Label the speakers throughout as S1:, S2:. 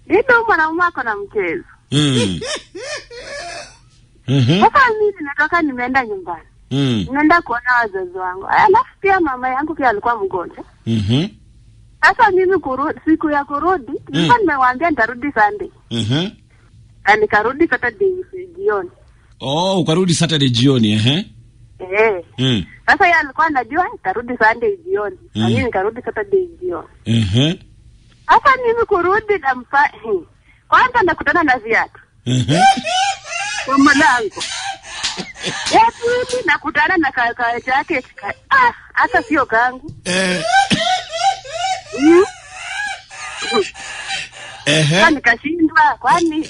S1: Ndio mwanaume ako na mchezo. Sasa mimi nimetoka nimeenda nyumbani. Nenda kuona wazazi wangu. Alafu pia mama yangu pia alikuwa mgonjwa. Sasa mimi siku ya kurudi, nilikuwa nimewaambia nitarudi Sunday. Na nikarudi Saturday jioni.
S2: Oh, ukarudi Saturday jioni,
S1: Sasa yeye alikuwa anajua nitarudi Sunday jioni. Na mimi nikarudi Saturday jioni. Sasa mimi kurudi na kwanza nakutana na viatu. Kwa mlango. Pili nakutana na kaka jacket. Hata sio kangu. Nikashindwa kwani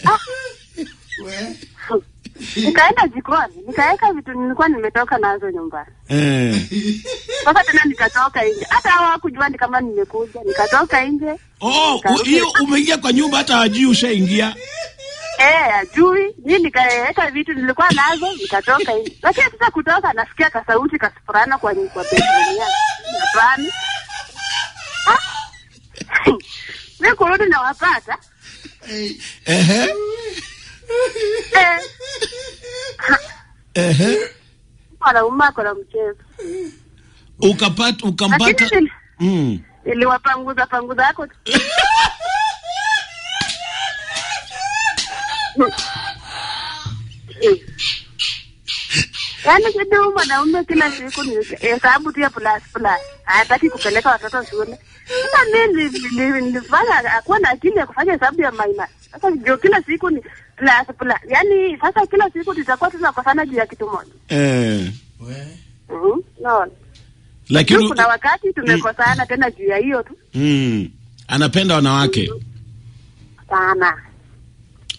S1: nikaenda jikoni, nikaweka vitu nilikuwa nimetoka nazo nyumbani. Sasa tena nikatoka nje. Hata hawakujua kama nimekuja. Nikatoka nje.
S2: Hiyo umeingia kwa nyumba hata hajui ushaingia.
S1: Ajui. Mimi nikaweka vitu nilikuwa nazo, nikatoka nje. Lakini sasa kutoka nasikia kasauti kasifurana kwa bedroom yangu. Hapana. Mimi kurudi na wapata. Mwanaume kwa mchezo.
S2: Ukampata.
S1: Iliwapanguza yako. Yaani kidogo mwanaume kila siku ni hesabu tu ya plus. Hataki kupeleka watoto shule. Sasa mimi nilifanya akuwa na akili ya kufanya hesabu ya minus. Sasa ndio kila siku ni plus. Yaani sasa kila siku tutakuwa tunakosana juu ya kitu moja. No.
S2: Lakini
S1: kuna wakati tumekosana tena juu ya hiyo tu.
S2: Anapenda wanawake.
S1: Sana.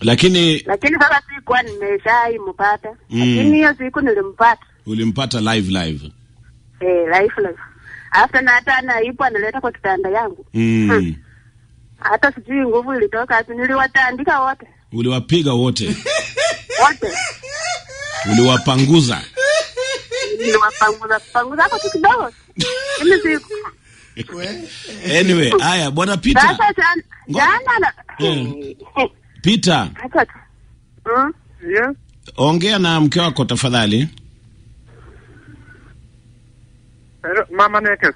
S2: Lakini
S1: sasa sikuwa nimeshampata. Lakini hiyo siku nilimpata.
S2: Ulimpata live.
S1: Live. After na hata anaipo analeta kwa kitanda yangu. Hata sijui nguvu ilitoka hapo. Niliwatandika wote.
S2: Uliwapiga wote?
S1: Wote.
S2: Uliwapanguza?
S1: Panguza hapo tu kidogo. Mimi siku.
S2: Anyway, haya bwana Peter.
S1: Sasa jana
S2: Peter.
S1: Yeah.
S2: Ongea na mke wako tafadhali.
S3: Mama Nekes.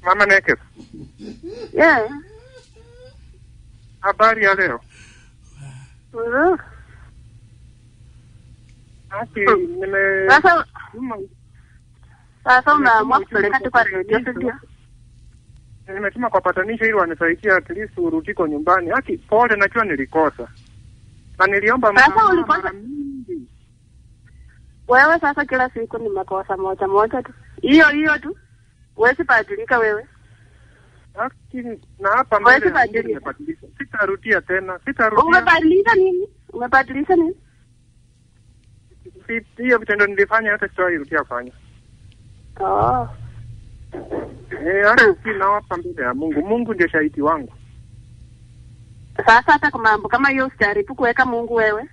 S3: Mama Nekes.
S1: Yeah.
S3: Habari ya leo?
S1: Sasa unaamua kupeleka tu kwa radio studio.
S3: Nimetuma kwa patanisho ili wanisaidia at least urudiko nyumbani. Pole najua nilikosa. Na niliomba
S1: sasa ulikosa. Wewe sasa kila siku ni makosa moja tu. Hiyo tu. Huwezi badilika wewe.
S3: Lakini na hapa mbele nimebadilisha. Sitarudia tena.
S1: Umebadilisha nini?
S3: Hiyo vitendo nilifanya hata sitarudia kufanya. Na hapa mbele ya Mungu. Mungu ndiye shahidi wangu.
S1: Sasa hata kwa mambo kama hiyo usijaribu kuweka Mungu wewe.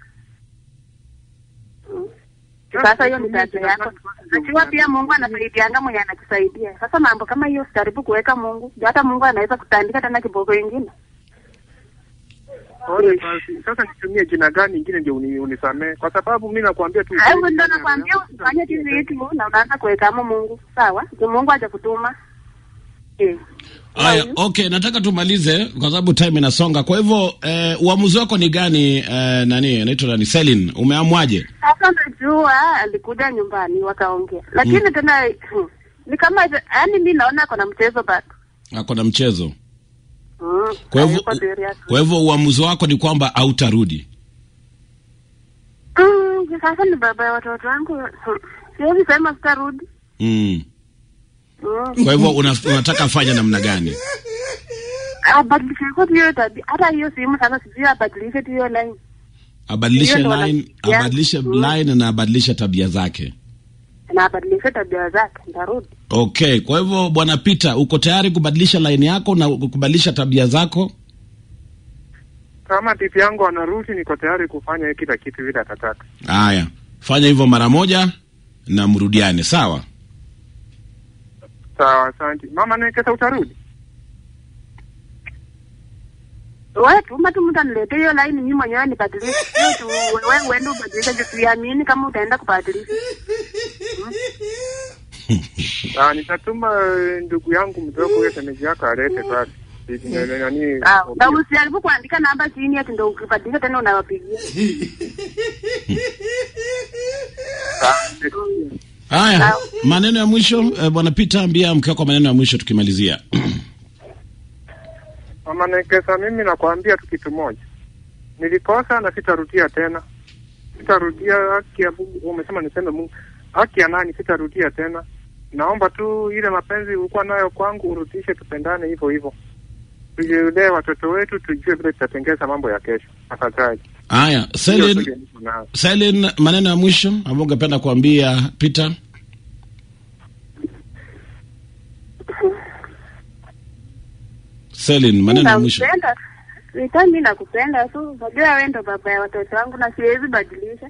S1: Sasa hiyo ni tabia yako. Najua pia Mungu anasaidianga mwenye anakusaidia. Sasa mambo kama hiyo usijaribu kuweka Mungu. Hata Mungu anaweza kutandika tena kiboko kingine.
S3: Sasa nitumie jina gani nyingine ndio unisamee? Kwa sababu mimi nakwambia tu.
S1: Hayo ndio nakwambia usifanye hivi vitu na unaanza kuweka Mungu. Sawa? Ndio Mungu atakutuma.
S2: Aya, okay, nataka tumalize kwa sababu time inasonga. Kwa hivyo uamuzi wako ni gani? Anaitwa nani? Celine, umeamwaje?
S1: Sasa najua alikuja nyumbani wakaongea. Lakini tena ni kama yani mimi naona ako na mchezo bado.
S2: Ako na mchezo. Kwa hivyo uamuzi wako ni kwamba hautarudi.
S1: Sasa ni baba ya watoto wangu. Siwezi sema sitarudi.
S2: Kwa hivyo unataka fanya namna gani?
S1: Abadilishe kwa hiyo tabia. Hata hiyo simu sasa sijui abadilishe hiyo line.
S2: Abadilishe line na abadilishe tabia zake.
S1: Na abadilishe tabia zake ndarudi.
S2: Okay, kwa hivyo bwana Peter, uko tayari kubadilisha line yako na kubadilisha tabia zako?
S3: Kama bibi yangu anarudi niko tayari kufanya kila kitu vile atataka.
S2: Haya, fanya hivyo mara moja na mrudiane, sawa?
S3: Sawa, asante. Mama Nekesa utarudi?
S1: Wewe tuma tu mtu aniletee hiyo line mimi mwenyewe nibadilishe. Sio tu wewe uende ubadilishe tusiamini kama utaenda kubadilisha.
S3: Nitatuma ndugu yangu mdogo wewe semeji yako alete basi.
S1: Na usijaribu kuandika namba chini ati ndio ukibadilisha tena unawapigia.
S2: Haya, maneno ya mwisho bwana Peter, ambia mke wako maneno ya mwisho tukimalizia.
S3: Mama Nekesa, mimi nakwambia tu kitu moja. Nilikosa na sitarudia tena. Sitarudia haki ya Mungu. Umesema niseme Mungu. Haki ya nani sitarudia tena. Naomba tu ile mapenzi ulikuwa nayo kwangu urudishe, tupendane hivyo hivyo. Tujue watoto wetu, tujue vile tutatengeza mambo ya kesho. Afadhali.
S2: Haya, Celine, maneno ya mwisho ambayo ungependa kuambia Peter? Celine, maneno ya mwisho.
S1: Mimi nakupenda tu. Unajua wewe ndo baba ya watoto wangu na siwezi badilisha.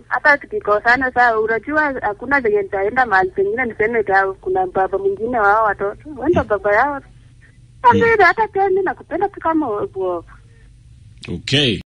S1: Hata tukikosana saa unajua hakuna venye nitaenda mahali pengine niseme kuna baba mwingine wao watoto. Wewe ndo baba yao. Hata tena nakupenda tu kama wewe. Okay.